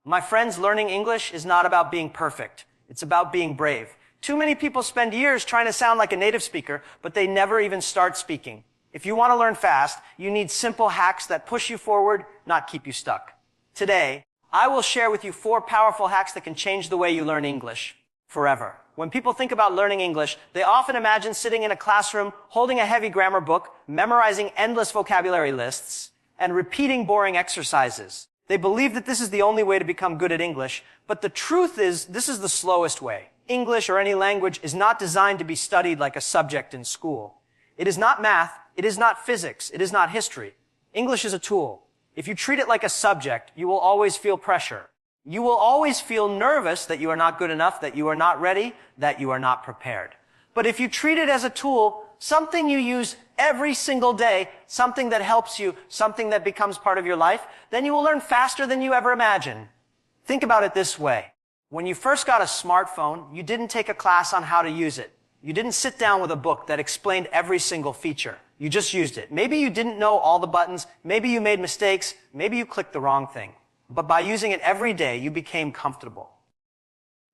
My friends, learning English is not about being perfect. It's about being brave. Too many people spend years trying to sound like a native speaker, but they never even start speaking. If you want to learn fast, you need simple hacks that push you forward, not keep you stuck. Today, I will share with you 4 powerful hacks that can change the way you learn English forever. When people think about learning English, they often imagine sitting in a classroom, holding a heavy grammar book, memorizing endless vocabulary lists, and repeating boring exercises. They believe that this is the only way to become good at English, but the truth is, this is the slowest way. English or any language is not designed to be studied like a subject in school. It is not math, it is not physics, it is not history. English is a tool. If you treat it like a subject, you will always feel pressure. You will always feel nervous that you are not good enough, that you are not ready, that you are not prepared. But if you treat it as a tool, something you use every single day, something that helps you, something that becomes part of your life, then you will learn faster than you ever imagined. Think about it this way. When you first got a smartphone, you didn't take a class on how to use it. You didn't sit down with a book that explained every single feature. You just used it. Maybe you didn't know all the buttons. Maybe you made mistakes. Maybe you clicked the wrong thing. But by using it every day, you became comfortable.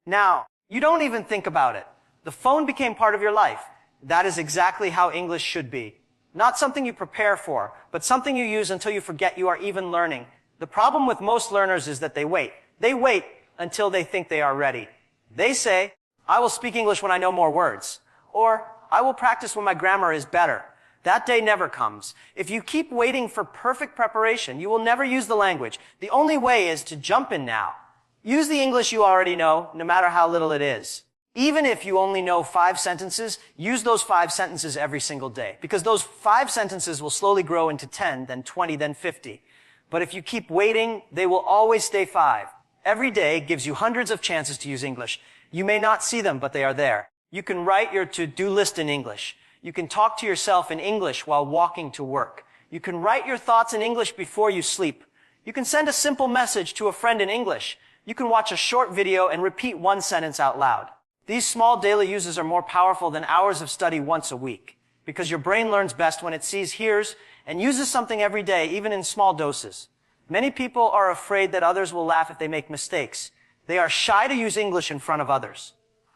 Now, you don't even think about it. The phone became part of your life. That is exactly how English should be. Not something you prepare for, but something you use until you forget you are even learning. The problem with most learners is that they wait. They wait until they think they are ready. They say, I will speak English when I know more words. Or, I will practice when my grammar is better. That day never comes. If you keep waiting for perfect preparation, you will never use the language. The only way is to jump in now. Use the English you already know, no matter how little it is. Even if you only know 5 sentences, use those 5 sentences every single day. Because those 5 sentences will slowly grow into 10, then 20, then 50. But if you keep waiting, they will always stay 5. Every day gives you hundreds of chances to use English. You may not see them, but they are there. You can write your to-do list in English. You can talk to yourself in English while walking to work. You can write your thoughts in English before you sleep. You can send a simple message to a friend in English. You can watch a short video and repeat 1 sentence out loud. These small daily uses are more powerful than hours of study once a week, because your brain learns best when it sees, hears, and uses something every day, even in small doses. Many people are afraid that others will laugh if they make mistakes. They are shy to use English in front of others.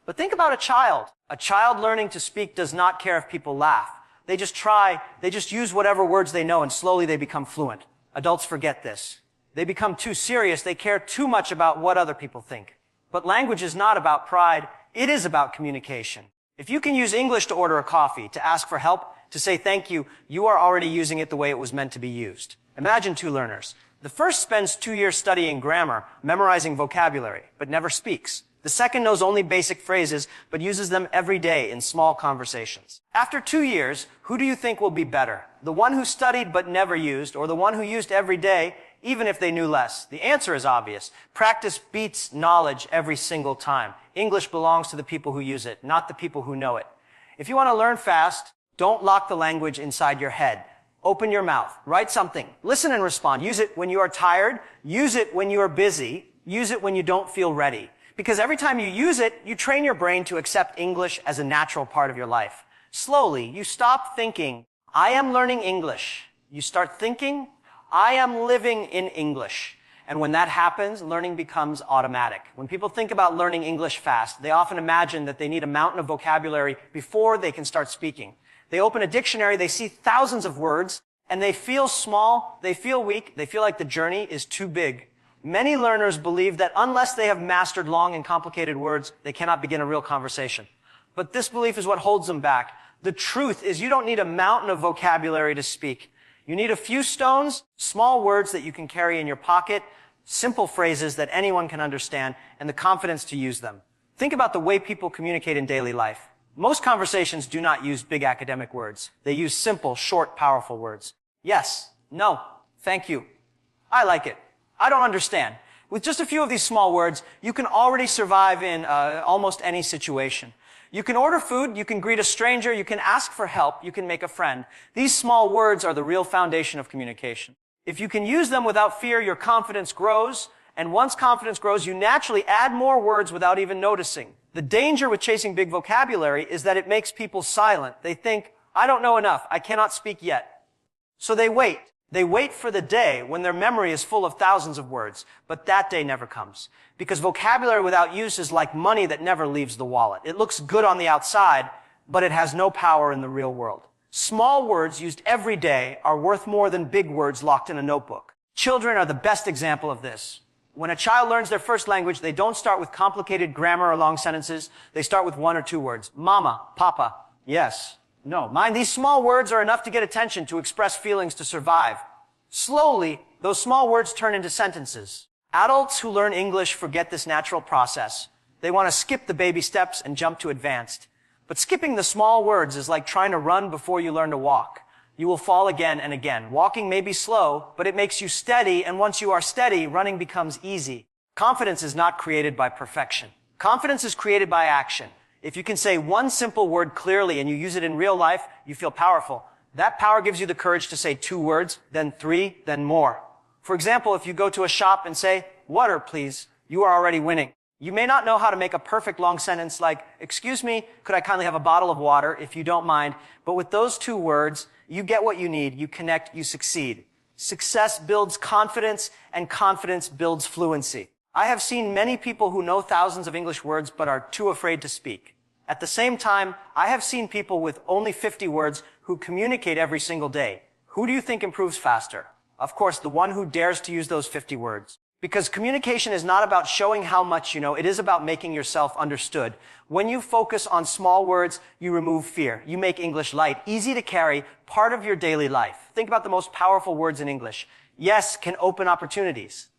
But think about a child. A child learning to speak does not care if people laugh. They just try, they just use whatever words they know, and slowly they become fluent. Adults forget this. They become too serious. They care too much about what other people think. But language is not about pride. It is about communication. If you can use English to order a coffee, to ask for help, to say thank you, you are already using it the way it was meant to be used. Imagine 2 learners. The first spends 2 years studying grammar, memorizing vocabulary, but never speaks. The second knows only basic phrases, but uses them every day in small conversations. After 2 years, who do you think will be better? The one who studied but never used, or the one who used every day, even if they knew less? The answer is obvious. Practice beats knowledge every single time. English belongs to the people who use it, not the people who know it. If you want to learn fast, don't lock the language inside your head. Open your mouth. Write something. Listen and respond. Use it when you are tired. Use it when you are busy. Use it when you don't feel ready. Because every time you use it, you train your brain to accept English as a natural part of your life. Slowly, you stop thinking, I am learning English. You start thinking, I am living in English. And when that happens, learning becomes automatic. When people think about learning English fast, they often imagine that they need a mountain of vocabulary before they can start speaking. They open a dictionary, they see thousands of words, and they feel small, they feel weak, they feel like the journey is too big. Many learners believe that unless they have mastered long and complicated words, they cannot begin a real conversation. But this belief is what holds them back. The truth is you don't need a mountain of vocabulary to speak. You need a few stones, small words that you can carry in your pocket, simple phrases that anyone can understand, and the confidence to use them. Think about the way people communicate in daily life. Most conversations do not use big academic words. They use simple, short, powerful words. Yes, no, thank you, I like it, I don't understand. With just a few of these small words, you can already survive in almost any situation. You can order food, you can greet a stranger, you can ask for help, you can make a friend. These small words are the real foundation of communication. If you can use them without fear, your confidence grows, and once confidence grows, you naturally add more words without even noticing. The danger with chasing big vocabulary is that it makes people silent. They think, I don't know enough, I cannot speak yet. So they wait. They wait for the day when their memory is full of thousands of words, but that day never comes. Because vocabulary without use is like money that never leaves the wallet. It looks good on the outside, but it has no power in the real world. Small words used every day are worth more than big words locked in a notebook. Children are the best example of this. When a child learns their first language, they don't start with complicated grammar or long sentences. They start with 1 or 2 words. Mama, papa, yes, no. Mind, these small words are enough to get attention, to express feelings, to survive. Slowly, those small words turn into sentences. Adults who learn English forget this natural process. They want to skip the baby steps and jump to advanced. But skipping the small words is like trying to run before you learn to walk. You will fall again and again. Walking may be slow, but it makes you steady, and once you are steady, running becomes easy. Confidence is not created by perfection. Confidence is created by action. If you can say one simple word clearly and you use it in real life, you feel powerful. That power gives you the courage to say 2 words, then 3, then more. For example, if you go to a shop and say, "Water, please," you are already winning. You may not know how to make a perfect long sentence like, "Excuse me, could I kindly have a bottle of water if you don't mind?" But with those 2 words, you get what you need, you connect, you succeed. Success builds confidence, and confidence builds fluency. I have seen many people who know thousands of English words but are too afraid to speak. At the same time, I have seen people with only 50 words who communicate every single day. Who do you think improves faster? Of course, the one who dares to use those 50 words. Because communication is not about showing how much you know, it is about making yourself understood. When you focus on small words, you remove fear. You make English light, easy to carry, part of your daily life. Think about the most powerful words in English. Yes can open opportunities.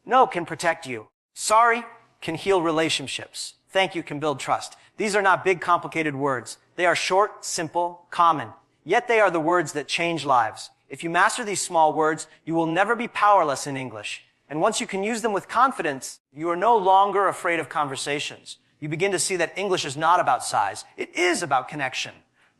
No can protect you. Sorry can heal relationships. Thank you can build trust. These are not big, complicated words. They are short, simple, common. Yet they are the words that change lives. If you master these small words, you will never be powerless in English. And once you can use them with confidence, you are no longer afraid of conversations. You begin to see that English is not about size. It is about connection.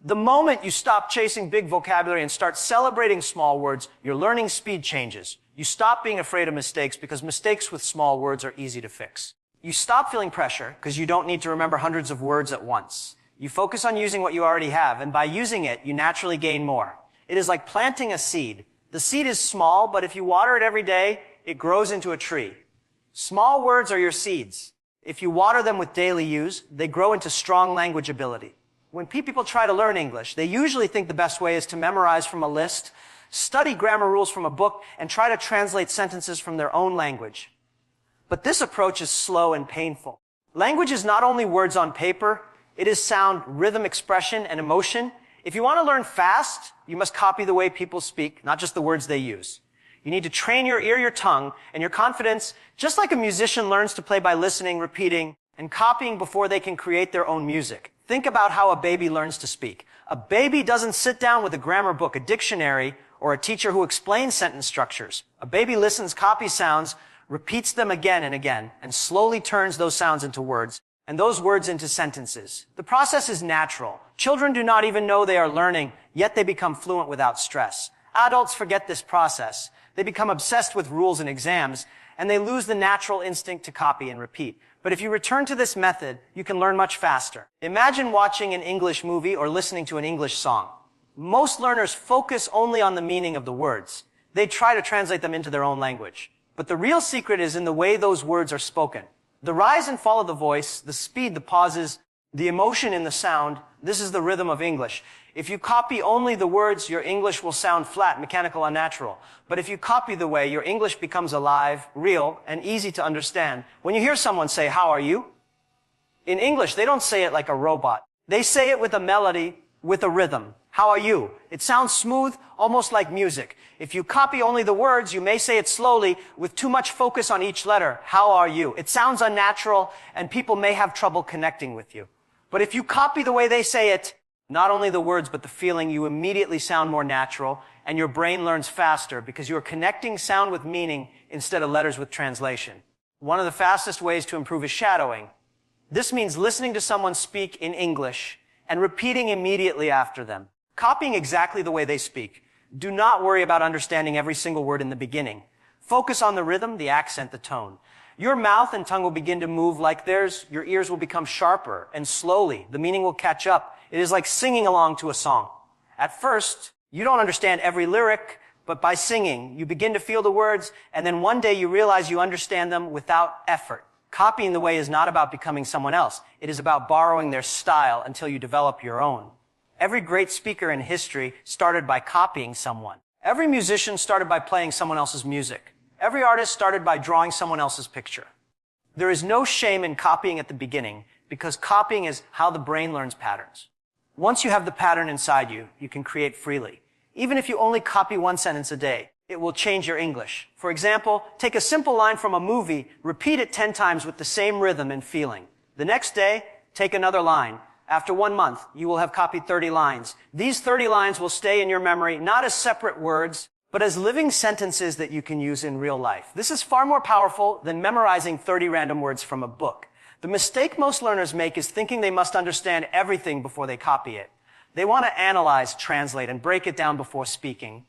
The moment you stop chasing big vocabulary and start celebrating small words, your learning speed changes. You stop being afraid of mistakes because mistakes with small words are easy to fix. You stop feeling pressure because you don't need to remember hundreds of words at once. You focus on using what you already have, and by using it, you naturally gain more. It is like planting a seed. The seed is small, but if you water it every day, it grows into a tree. Small words are your seeds. If you water them with daily use, they grow into strong language ability. When people try to learn English, they usually think the best way is to memorize from a list, study grammar rules from a book, and try to translate sentences from their own language. But this approach is slow and painful. Language is not only words on paper, it is sound, rhythm, expression, and emotion. If you want to learn fast, you must copy the way people speak, not just the words they use. You need to train your ear, your tongue, and your confidence, just like a musician learns to play by listening, repeating, and copying before they can create their own music. Think about how a baby learns to speak. A baby doesn't sit down with a grammar book, a dictionary, or a teacher who explains sentence structures. A baby listens, copies sounds, repeats them again and again, and slowly turns those sounds into words, and those words into sentences. The process is natural. Children do not even know they are learning, yet they become fluent without stress. Adults forget this process. They become obsessed with rules and exams, and they lose the natural instinct to copy and repeat. But if you return to this method, you can learn much faster. Imagine watching an English movie or listening to an English song. Most learners focus only on the meaning of the words. They try to translate them into their own language. But the real secret is in the way those words are spoken. The rise and fall of the voice, the speed, the pauses, the emotion in the sound, this is the rhythm of English. If you copy only the words, your English will sound flat, mechanical, unnatural. But if you copy the way, your English becomes alive, real, and easy to understand. When you hear someone say, "How are you?" in English, they don't say it like a robot. They say it with a melody, with a rhythm. "How are you?" It sounds smooth, almost like music. If you copy only the words, you may say it slowly with too much focus on each letter. "How are you?" It sounds unnatural, and people may have trouble connecting with you. But if you copy the way they say it, not only the words, but the feeling, you immediately sound more natural, and your brain learns faster because you are connecting sound with meaning instead of letters with translation. One of the fastest ways to improve is shadowing. This means listening to someone speak in English and repeating immediately after them, copying exactly the way they speak. Do not worry about understanding every single word in the beginning. Focus on the rhythm, the accent, the tone. Your mouth and tongue will begin to move like theirs. Your ears will become sharper, and slowly the meaning will catch up. It is like singing along to a song. At first, you don't understand every lyric, but by singing. You begin to feel the words, and then one day you realize you understand them without effort. Copying the way is not about becoming someone else. It is about borrowing their style until you develop your own. Every great speaker in history started by copying someone. Every musician started by playing someone else's music. Every artist started by drawing someone else's picture. There is no shame in copying at the beginning, because copying is how the brain learns patterns. Once you have the pattern inside you, you can create freely. Even if you only copy one sentence a day, it will change your English. For example, take a simple line from a movie, repeat it 10 times with the same rhythm and feeling. The next day, take another line. After 1 month, you will have copied 30 lines. These 30 lines will stay in your memory, not as separate words, but as living sentences that you can use in real life. This is far more powerful than memorizing 30 random words from a book. The mistake most learners make is thinking they must understand everything before they copy it. They want to analyze, translate, and break it down before speaking.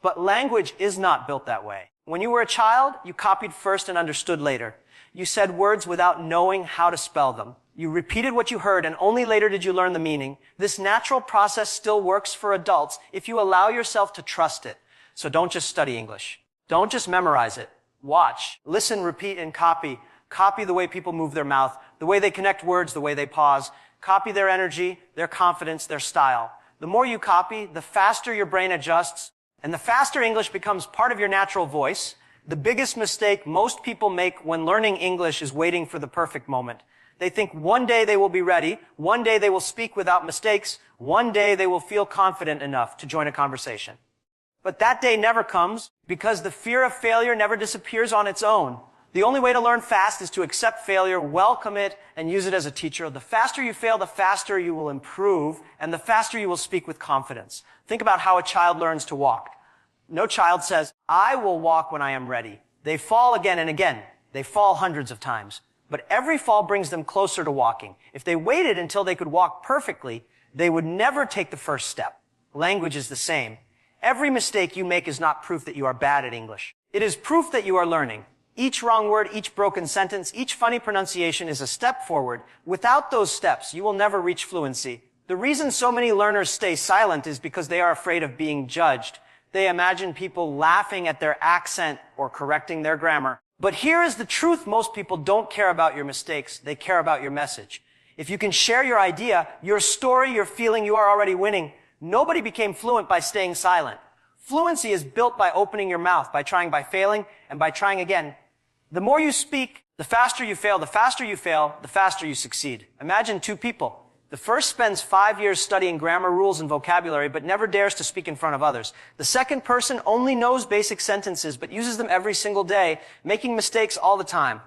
But language is not built that way. When you were a child, you copied first and understood later. You said words without knowing how to spell them. You repeated what you heard, and only later did you learn the meaning. This natural process still works for adults if you allow yourself to trust it. So don't just study English. Don't just memorize it. Watch, listen, repeat, and copy. Copy the way people move their mouth, the way they connect words, the way they pause. Copy their energy, their confidence, their style. The more you copy, the faster your brain adjusts, and the faster English becomes part of your natural voice. The biggest mistake most people make when learning English is waiting for the perfect moment. They think one day they will be ready, one day they will speak without mistakes, one day they will feel confident enough to join a conversation. But that day never comes because the fear of failure never disappears on its own. The only way to learn fast is to accept failure, welcome it, and use it as a teacher. The faster you fail, the faster you will improve, and the faster you will speak with confidence. Think about how a child learns to walk. No child says, "I will walk when I am ready." They fall again and again. They fall hundreds of times. But every fall brings them closer to walking. If they waited until they could walk perfectly, they would never take the first step. Language is the same. Every mistake you make is not proof that you are bad at English. It is proof that you are learning. Each wrong word, each broken sentence, each funny pronunciation is a step forward. Without those steps, you will never reach fluency. The reason so many learners stay silent is because they are afraid of being judged. They imagine people laughing at their accent or correcting their grammar. But here is the truth: most people don't care about your mistakes. They care about your message. If you can share your idea, your story, your feeling, you are already winning. Nobody became fluent by staying silent. Fluency is built by opening your mouth, by trying, by failing, and by trying again. The more you speak, the faster you fail. The faster you fail, the faster you succeed. Imagine two people. The first spends 5 years studying grammar, rules, and vocabulary, but never dares to speak in front of others. The second person only knows basic sentences, but uses them every single day, making mistakes all the time.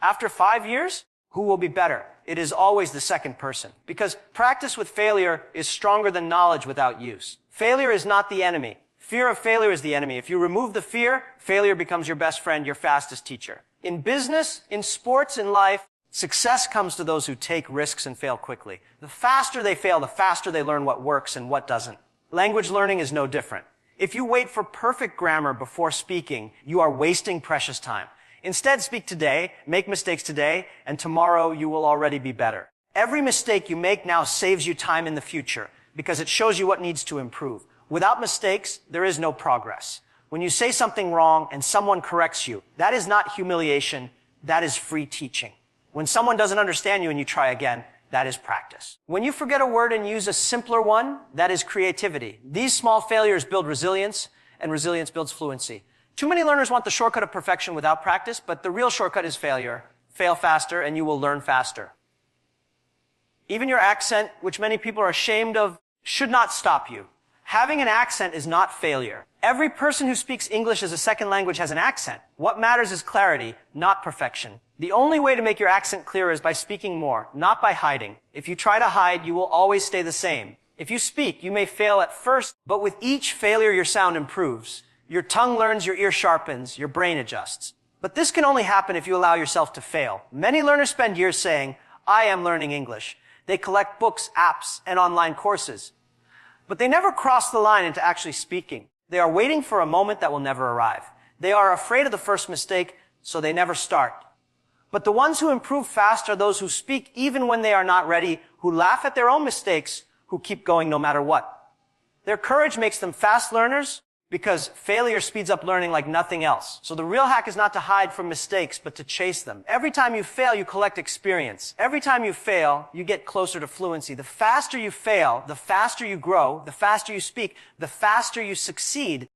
After 5 years, who will be better? It is always the second person, because practice with failure is stronger than knowledge without use. Failure is not the enemy. Fear of failure is the enemy. If you remove the fear, failure becomes your best friend, your fastest teacher. In business, in sports, in life, success comes to those who take risks and fail quickly. The faster they fail, the faster they learn what works and what doesn't. Language learning is no different. If you wait for perfect grammar before speaking, you are wasting precious time. Instead, speak today, make mistakes today, and tomorrow you will already be better. Every mistake you make now saves you time in the future because it shows you what needs to improve. Without mistakes, there is no progress. When you say something wrong and someone corrects you, that is not humiliation, that is free teaching. When someone doesn't understand you and you try again, that is practice. When you forget a word and use a simpler one, that is creativity. These small failures build resilience, and resilience builds fluency. Too many learners want the shortcut of perfection without practice, but the real shortcut is failure. Fail faster and you will learn faster. Even your accent, which many people are ashamed of, should not stop you. Having an accent is not failure. Every person who speaks English as a second language has an accent. What matters is clarity, not perfection. The only way to make your accent clear is by speaking more, not by hiding. If you try to hide, you will always stay the same. If you speak, you may fail at first, but with each failure, your sound improves. Your tongue learns, your ear sharpens, your brain adjusts. But this can only happen if you allow yourself to fail. Many learners spend years saying, "I am learning English." They collect books, apps, and online courses. But they never cross the line into actually speaking. They are waiting for a moment that will never arrive. They are afraid of the first mistake, so they never start. But the ones who improve fast are those who speak even when they are not ready, who laugh at their own mistakes, who keep going no matter what. Their courage makes them fast learners because failure speeds up learning like nothing else. So the real hack is not to hide from mistakes, but to chase them. Every time you fail, you collect experience. Every time you fail, you get closer to fluency. The faster you fail, the faster you grow, the faster you speak, the faster you succeed.